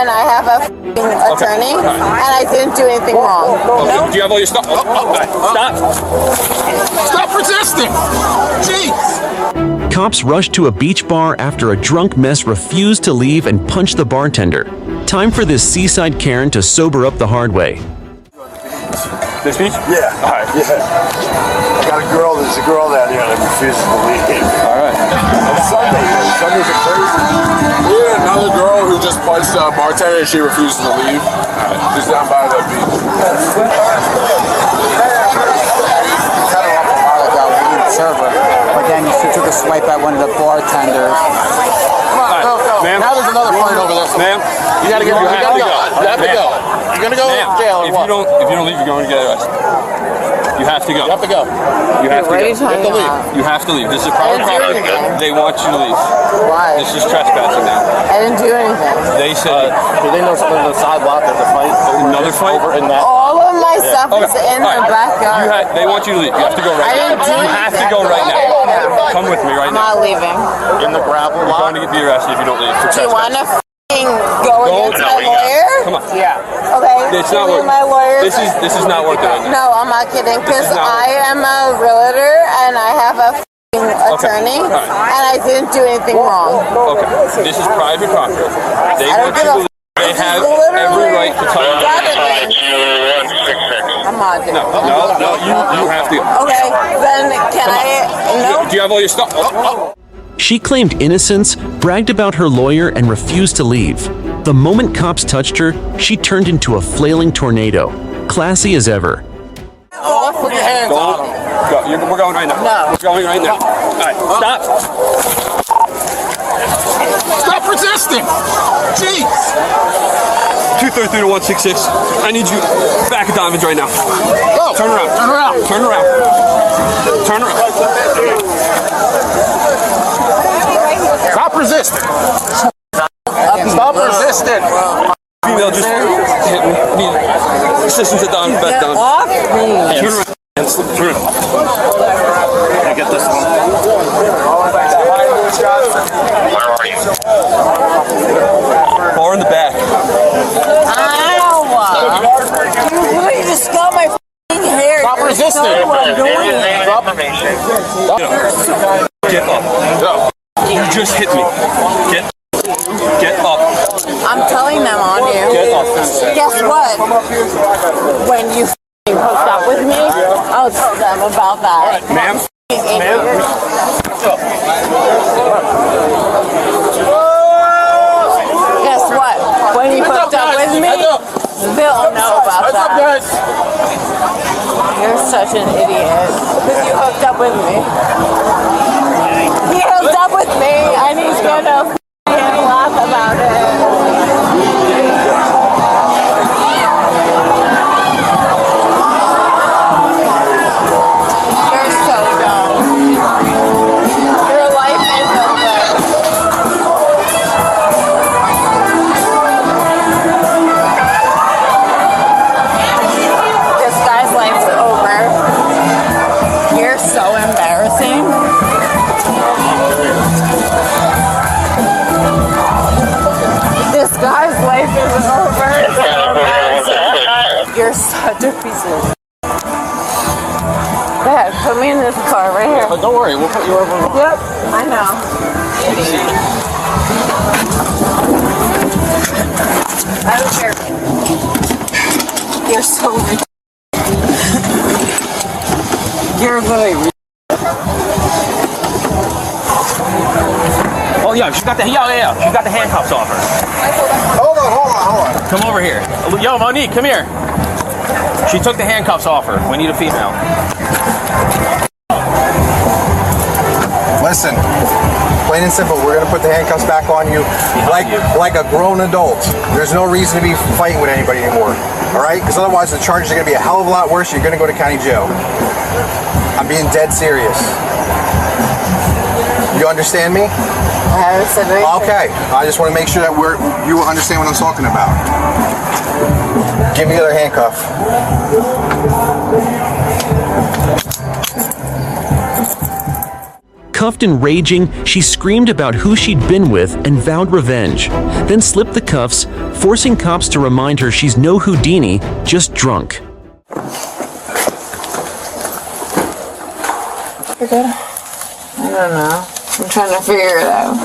and I have a attorney, and I didn't do anything wrong. Okay. Do you have all your stuff? Stop. Stop resisting! Jeez! Cops rushed to a beach bar after a drunk mess refused to leave and punched the bartender. Time for this seaside Karen to sober up the hard way. This beach? Yeah. All right. Yeah. I got there's a girl down here that refuses to leave. All right. Sundays are crazy. Yeah, another girl who just punched a bartender and she refuses to leave. She's down by the beach. But then she took a swipe at one of the bartenders. Come on, go. Ma'am? Now there's another fight over this. Ma'am? You gotta go. You have to go. You're gonna go to jail or what? If you don't leave, you're going to get arrested. You have to go. You have to go. You have to go. You have to leave. You have to leave. This is a private property. They want you to leave. Why? This is trespassing now. I didn't do anything. They said Do they know something on the sidewalk? There's a fight. another fight. Over in that. All of my stuff is in All the right. backyard. They want you to leave. You have to go right I now. didn't do You have to anything. go right now. Come with me right I'm now. not leaving. In the gravel You're lot. going to be arrested if you don't leave for Do you want trespassing. to go against my lawyer? Come on. Yeah. Okay. It's not Give me worth. my lawyer. This is not worth it right now. No, I'm not kidding. Because This is not- I am a realtor and I have a attorney, All right. and I didn't do anything wrong. Okay. This is private property. They I don't want give you a to leave. They This is have literally every right to tell you. gotta be. I'm not doing it. No, you have to. Okay, then can I? No. Do you have all your stuff? She claimed innocence, bragged about her lawyer, and refused to leave. The moment cops touched her, she turned into a flailing tornado. Classy as ever. Off Put your hands on them. Go. We're going right now. No. We're going right now. All right. Stop. Stop resisting! Jeez! 233 to 166. I need you back at Donovan's right now. Go! Turn around. Turn around! Turn around. Turn around. Stop resisting! Stop resisting! Female just hit me. Need assistance at Donovan's back down. Off me. Turn around. Turn around. Can I get this one? Where are you? Bar in the back. Ow! You really just got my f***ing hair. Stop You're resisting. so annoying. Get up. Go. You just hit me. Get up. I'm telling them on you. Get up. Guess what? When you f***ing hooked up with me, I'll tell them about that. Ma'am? Guess what? When you hooked up with me, they'll know about What's up, that. guys? You're such an idiot. Because you hooked up with me. He hooked up with me, and he's gonna f***ing laugh about it. You're so dumb. Your life is over. This guy's life's over. You're so embarrassing. This guy's life is over. You're such a piece of. Dad, put me in this car right here. But don't worry, we'll put you over. Yep, I know. I don't care. You're so ridiculous. You're literally. Oh yeah, she got the she got the handcuffs off her. Hold on. Come over here. Yo, Monique, come here. She took the handcuffs off her. We need a female. Listen, plain and simple, we're gonna put the handcuffs back on you like a grown adult. There's no reason to be fighting with anybody anymore. Alright? Because otherwise the charges are gonna be a hell of a lot worse. You're gonna go to county jail. I'm being dead serious. You understand me? I haven't said anything. Okay. I just want to make sure that you understand what I'm talking about. Give me the other handcuff. Cuffed and raging, she screamed about who she'd been with and vowed revenge, then slipped the cuffs, forcing cops to remind her she's no Houdini, just drunk. You're good? I don't know. I'm trying to figure it out.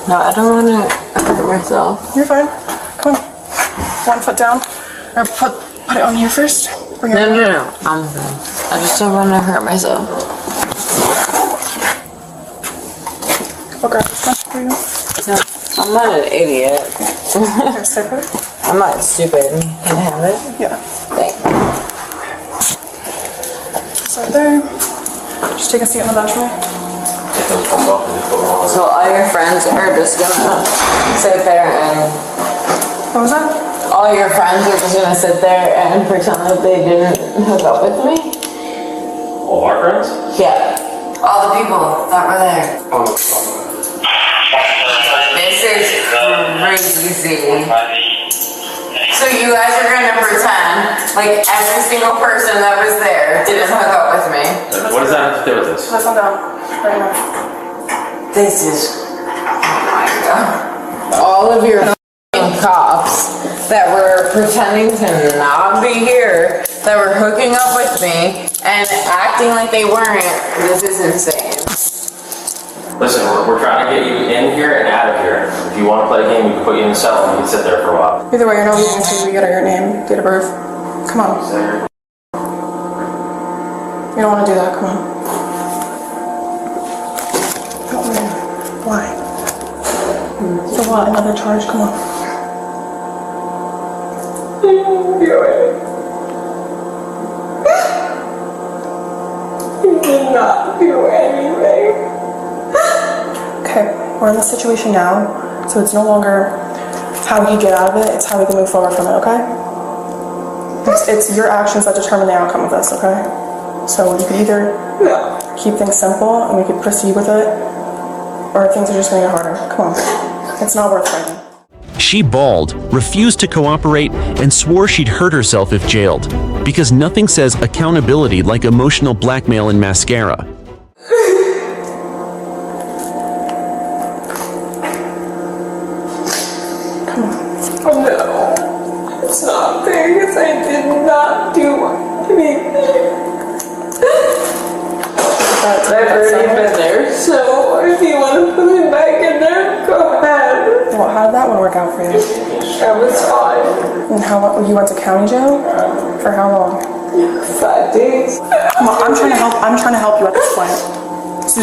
No, I don't want to hurt myself. You're fine. Come on. 1 foot down. Or put it on here first. Bring it No, on. no, no. I'm fine. I just don't want to hurt myself. I'll grab this one for you. No, I'm not an idiot. Here, stay put. I'm not stupid. Can I have it? Yeah. Thanks. Start there. Just take a seat on the bench for me. So all your friends are just gonna sit there and... What was that? All your friends are just gonna sit there and pretend that they didn't hook up with me? All our friends? Yeah. All the people that were there. This is crazy. So you guys are gonna pretend like every single person that was there didn't hook up with me? What does that have to do with this? This one down. Right now. This is... Oh my god. All of your cops that were pretending to not be here, that were hooking up with me and acting like they weren't. This is insane. Listen, we're trying to get you in here and out of here. If you want to play a game, we can put you in a cell and you can sit there for a while. Either way, you're not leaving until we get your name, date of birth. Come on. You don't want to do that. Come on. Why? So what? Another charge? Come on. You did not do anything. Okay, we're in this situation now, so it's no longer how you get out of it, it's how we can move forward from it, okay? It's your actions that determine the outcome of this, okay? So you could either keep things simple and we could proceed with it, or things are just gonna get harder. Come on, it's not worth fighting. She bawled, refused to cooperate, and swore she'd hurt herself if jailed, because nothing says accountability like emotional blackmail and mascara. Oh no, it's not fair because I did not do anything. I've already been there, so if you want to put me back in there, go ahead. Well, how did that one work out for you? I was fine. And how long, you went to county jail? For how long? 5 days. Come on, I'm trying to help you at this point. So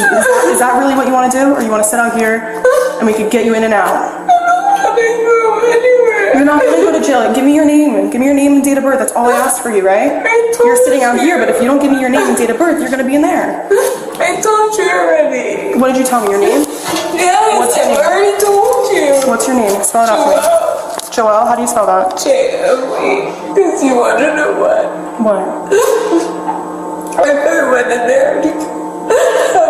is that really what you want to do? Or you want to sit out here and we could get you in and out? I didn't go anywhere. You're not going to go to jail. Give me your name and date of birth. That's all I asked for you, right? You're sitting out here, but if you don't give me your name and date of birth, you're going to be in there. I told you already. What did you tell me? Your name? Yes, What's your I name? already told you. What's your name? Spell it out for me. Joelle, how do you spell that? J-O-E. Because you want to know what? What? If I went in there, I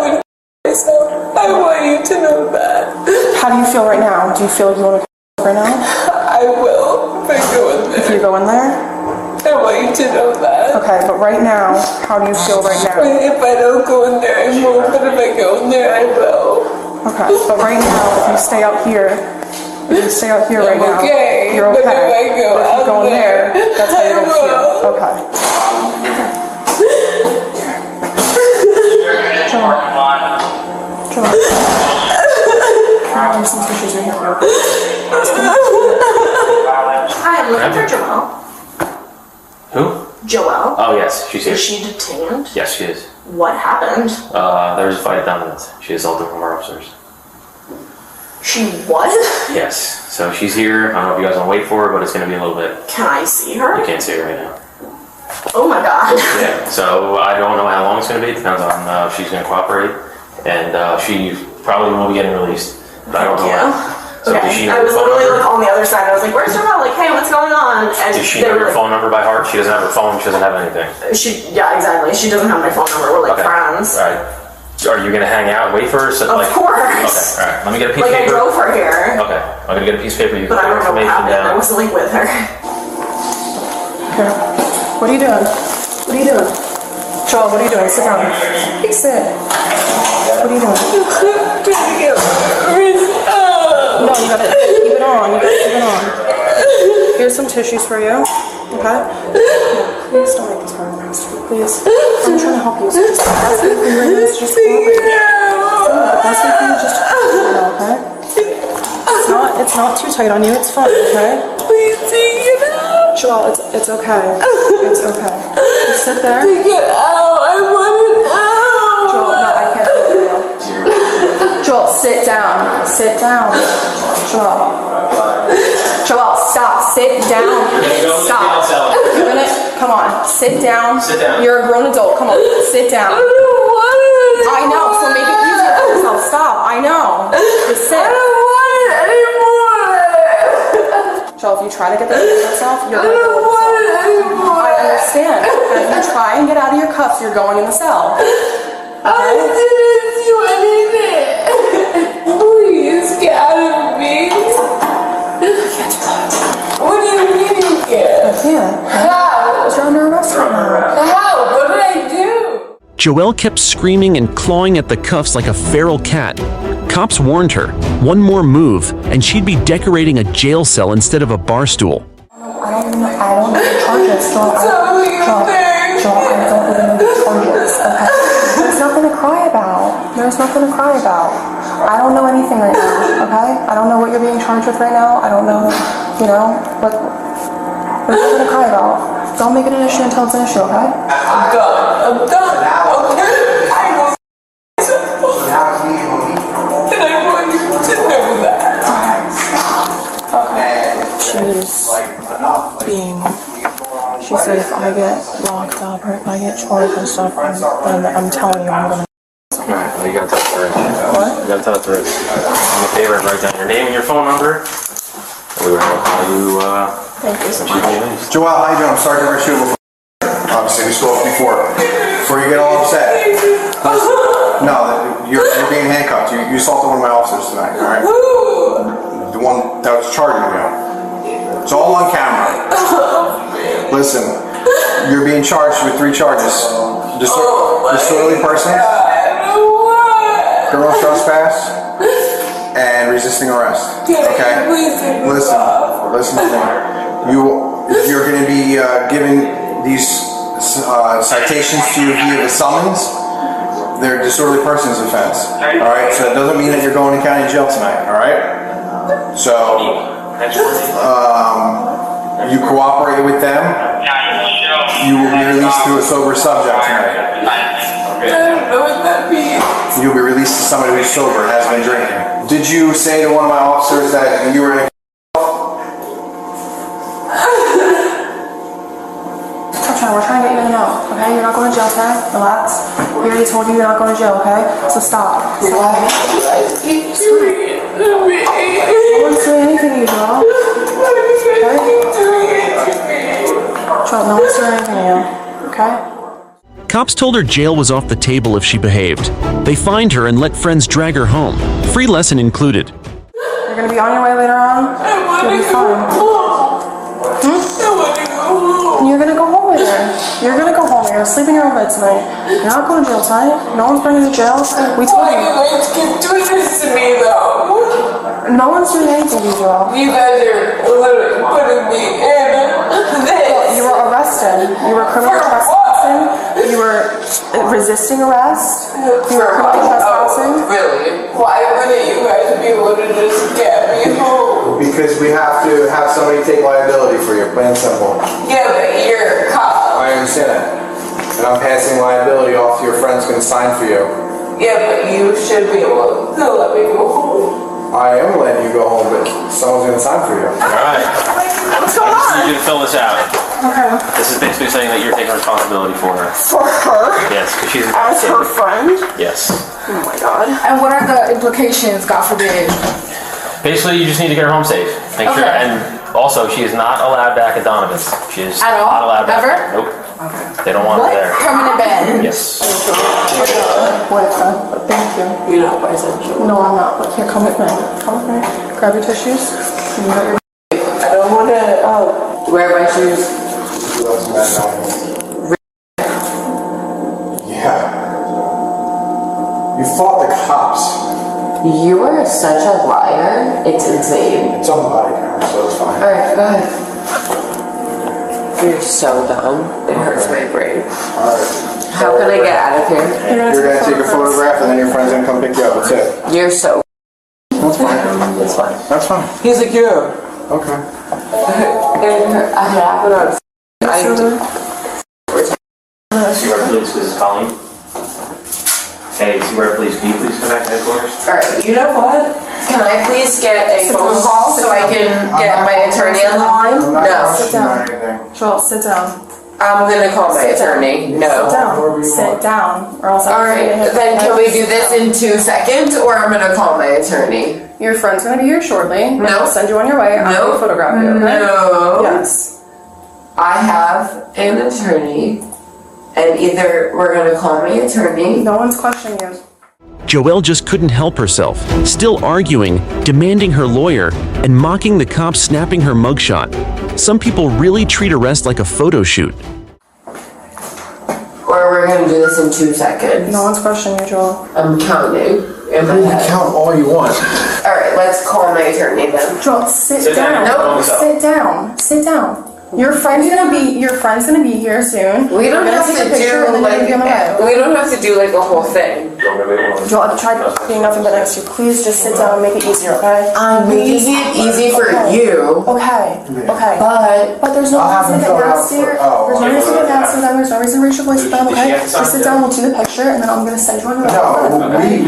would myself. I want you to know that. How do you feel right now? Do you feel like you want to right now? I will if I go in If there. you go in there? I want you to know that. Okay, but right now, how do you feel right now? If I don't go in there, I won't. But if I go in there, I will. Okay, but right now, if you stay out here right now, okay, you're okay. but if I go But if you out go in there, that's how you're I gonna feel. will. Okay. Joelle. Can I have some tissues right here? Hi, I'm looking for Joelle. Who? Joelle? Oh, yes, she's here. Is she detained? Yes, she is. What happened? There was a fight at Donovan's. She assaulted one of our officers. She what? Yes, so she's here. I don't know if you guys want to wait for her, but it's going to be a little bit. Can I see her? You can't see her right now. Oh my god. Yeah, so I don't know how long it's going to be. It depends on if she's going to cooperate. And she probably will be getting released. But I don't know. Yeah. So does she know I your was phone literally number? like on the other side. I was like, where's Joelle? Like, hey, what's going on? And Does she they know were your like, phone number by heart? She doesn't have her phone. She doesn't have anything. Yeah, exactly. She doesn't have my phone number. We're like Okay. friends. All right. Are you going to hang out, wait for her? So, Of course. Okay, all right. Let me get a piece Like, of I paper. drove her here. Okay, I'm going to get a piece of paper. You can But I put don't know what information happened. I down. wasn't like with her. Here. What are you doing? What are you doing? Joel, what are you doing? Sit down. Sit. What are you doing? No, you gotta keep it on. You gotta keep it on. Here's some tissues for you. Okay? Please don't make this hard. Please. I'm trying to help you. So just the best thing for you is just cooperate. The best thing for you is just to cooperate, okay? It's not too tight on you. It's fine, okay? Please take it out. Joel, it's okay. It's okay. Just sit there. Take it out. I want it out. Joel, no, I can't take it out. Joel, sit down. Sit down. Joel, stop. Sit down. Stop. You're gonna, come on. Sit down. Sit down. You're a grown adult. Come on. Sit down. I don't want it. I know, so make it easier for yourself. Stop. I know. Just sit. I don't want it anymore. Joel, if you try to get this out of yourself, you're I gonna don't go want in the it cell. anymore. I understand. But if you try and get out of your cuffs, you're going in the cell. I didn't do anything. Please get out of me. What do you mean you can't? I can't. How? You're under arrest right now. How? What did I do? Joelle kept screaming and clawing at the cuffs like a feral cat. Cops warned her, one more move, and she'd be decorating a jail cell instead of a bar stool. I don't know the charges, Joel. Tell me your thing. Joel, I don't really know the charges, okay? There's nothing to cry about. There's nothing to cry about. I don't know anything right now, okay? I don't know what you're being charged with right now. I don't know, what... There's nothing to cry about. Don't make it an issue until it's an issue, okay? I'm done. Okay? I was and I want you to know that. She said if I get locked up or if I get charged and stuff, then I'm telling you I'm gonna... Alright, well, you gotta tell us the rest. What? You gotta tell us the rest. I'm a favor, write down your name and your phone number. And we were gonna call you, Thank you so when much. she leaves. Joel, how you doing? I'm Sergeant Rashid. Obviously, we spoke before. Before you get all upset. No, you're being handcuffed. You assaulted one of my officers tonight, alright? The one that was charging you. It's all on camera. Listen, you're being charged with 3 charges. Disorderly person, criminal trespass, and resisting arrest. Okay? Listen to me. You're going to be given these citations to you via the summons. They're disorderly persons offense. Alright? So that doesn't mean that you're going to county jail tonight. Alright? So, you cooperate with them, you will be released to a sober subject tonight. I don't know what that means. You'll be released to somebody who's sober, has been drinking. Did you say to one of my officers that you were in a... We're trying to get you in and out, okay? You're not going to jail tonight. Relax. We already told you you're not going to jail, okay? So stop. Why do you guys keep doing it to me? No one's doing anything to you, Joel. Why do you guys keep doing it to me? Joel, no one's doing anything to you, okay? Cops told her jail was off the table if she behaved. They fined her and let friends drag her home, free lesson included. You're going to be on your way later on. You'll be fine. You're gonna go home later. You're gonna go home. You're gonna sleep in your own bed tonight. You're not going to jail tonight. No one's bringing you to jail. We told Why do you you. guys keep doing this to me though? No one's doing anything to you, Joel. You guys are literally putting me in this. You were arrested. You were criminal trespassing. You were resisting arrest. You were criminal trespassing. Really? Why wouldn't you guys be able to just get me home? Because we have to have somebody take liability for you, plain and simple. Yeah, but you're a cop. I understand that. And I'm passing liability off to your friends going to sign for you. Yeah, but you should be able to let me go home. I am letting you go home, but someone's going to sign for you. Alright. What's going I just on? need you to fill this out. Okay. This is basically saying that you're taking responsibility for her. For her? Yes, because she's As her friend? Yes. Oh my god. And what are the implications, God forbid? Basically, you just need to get her home safe. Make sure, Okay. and also, she is not allowed back at Donovan's. She is At all? not allowed back. Ever? Nope. They don't want her there. Permanent ban. Yes. Boyfriend. Thank you. You're not bisexual. No, I'm not. But here, come with me. Come with me. Grab your tissues. You got your... I don't want to wear my shoes. fought the cops. You are such a liar. It's insane. It's on the body camera, so it's fine. Alright, go ahead. You're so dumb. It hurts my brain. Alright. How can I get out of here? You're gonna take a photograph and then your friend's gonna come pick you up. That's it. You're so. That's fine. It's fine. That's fine. He's like, yeah. Okay. I have it on. Seaward Police, this is Colleen. Hey, Seaward Police, can you please come back to headquarters? Alright, you know what? Can I please get a phone call so I can get my attorney on the line? I'm not No. rushing or anything. Joel, sit down. I'm gonna call my attorney. Sit No. down. Sit down. Or else Alright, then can we do this in 2 seconds or I'm gonna call my attorney? Your friend's gonna be here shortly. No. I'll send you on your way. I'm No. gonna photograph you, okay? No. Yes. I have an attorney and either we're gonna call my attorney. No one's questioning you. Joelle just couldn't help herself, still arguing, demanding her lawyer, and mocking the cops snapping her mugshot. Some people really treat arrest like a photo shoot. Or we're gonna do this in 2 seconds. No one's questioning you, Joel. I'm counting in my You can head. count all you want. Alright, let's call my attorney then. Joel, sit down. down. Nope. Sit down. Sit down. Your friend's gonna be here soon. We don't We're gonna have take to a picture do and then you're gonna be on the way. we don't have to do like a whole thing. Joel, I've tried being nothing but nice to you. Please just sit down and make it easier, okay? I'm making it easy for Okay. you, Okay. Okay. but There's no I'll have reason to them get fill it out nasty. for- oh, There's no okay. reason to get nasty. There's no reason to raise your voice with them, Does she okay? have to sign Just sit it? down, we'll do the picture, and then I'm gonna send you on your way. No,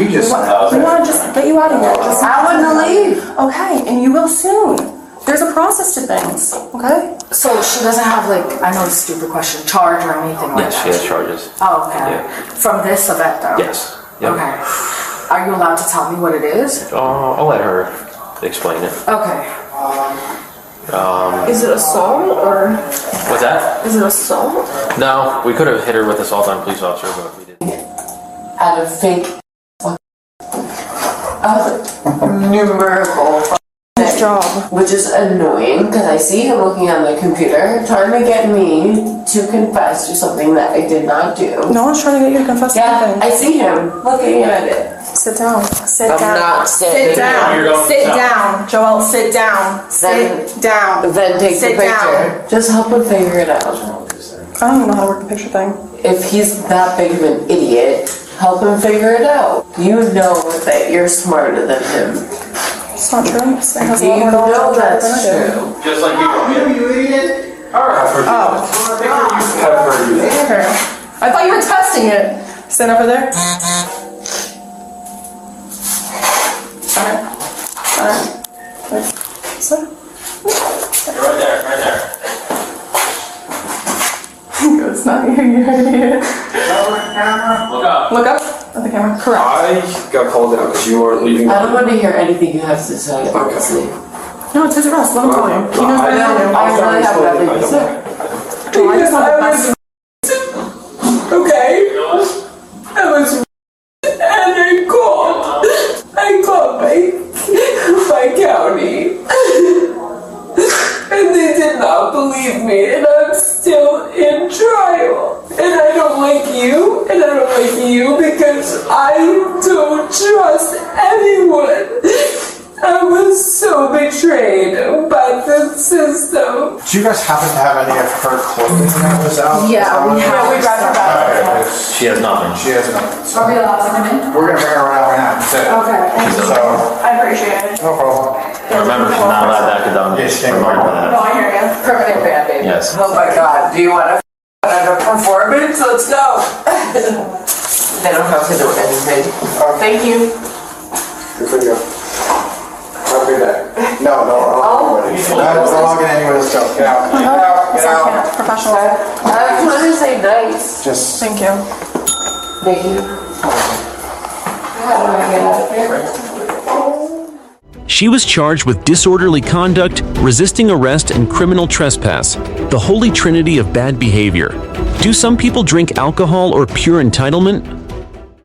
we just. We want to just get you out of here. Just I wanna leave. Okay, and you will soon. There's a process to things, okay? So she doesn't have like, I know it's a stupid question, charge or anything like Yes, that? she has charges. Oh, okay. Yeah. From this event though? Yes. Yep. Okay. Are you allowed to tell me what it is? I'll let her explain it. Okay. Is it assault or What's that? is it assault? No, we could have hit her with assault on a police officer, but we didn't. At a fake numerical Nice job. which is annoying because I see him looking on the computer trying to get me to confess to something that I did not do. No one's trying to get you to confess to Yeah, anything. I see him looking at it. Sit down. Sit I'm down. not sitting. Sit down. You're going Sit south. down. Joel, sit down. Then- Sit down. Then take Sit the picture. down. Just help him figure it out. I don't even know how to work the picture thing. If he's that big of an idiot, help him figure it out. You know that you're smarter than him. It's not true. This thing has a You lot more know knowledge than I that's do. true. Just like you. You idiot. Alright. Oh. Okay. I thought you were testing it. Stand over there. Alright. Alright. So. Right there, right there. It's not you, you're an idiot. Look up. Look up at the camera. Correct. I got called out because you weren't leaving. I don't want to hear anything you have to say, honestly. No, it's his arrest. Let him tell you. He knows better than you. I really have nothing to say. Joel, I just want the best. Okay, I was and I called my county and they did not believe me and I'm still in trial and I don't like you and I don't like you because I don't trust anyone. I was so betrayed by the system. Do you guys happen to have any of her clothing that was out? Yeah, we have. We grabbed her back. Okay. She has nothing. She has nothing. Are we allowed to come in? We're gonna bring her around right now. That's it. Okay, thank you. So, I appreciate it. no problem. Remember, she's not allowed back to Donovan. Yes, thank you. Remember No, that. I hear you. Permanent band-aid. Yes. Oh my god, do you want to put on a performance? Let's go! They don't have to do anything. Thank you. Good for you. Have a good day. No, I'll log in anyway. Let's go. Get out. Get out. Get out. Professional. I was going to say nice. Just. Thank you. Thank you. How do I get out of here? She was charged with disorderly conduct, resisting arrest, and criminal trespass, the holy trinity of bad behavior. Do some people drink alcohol or pure entitlement?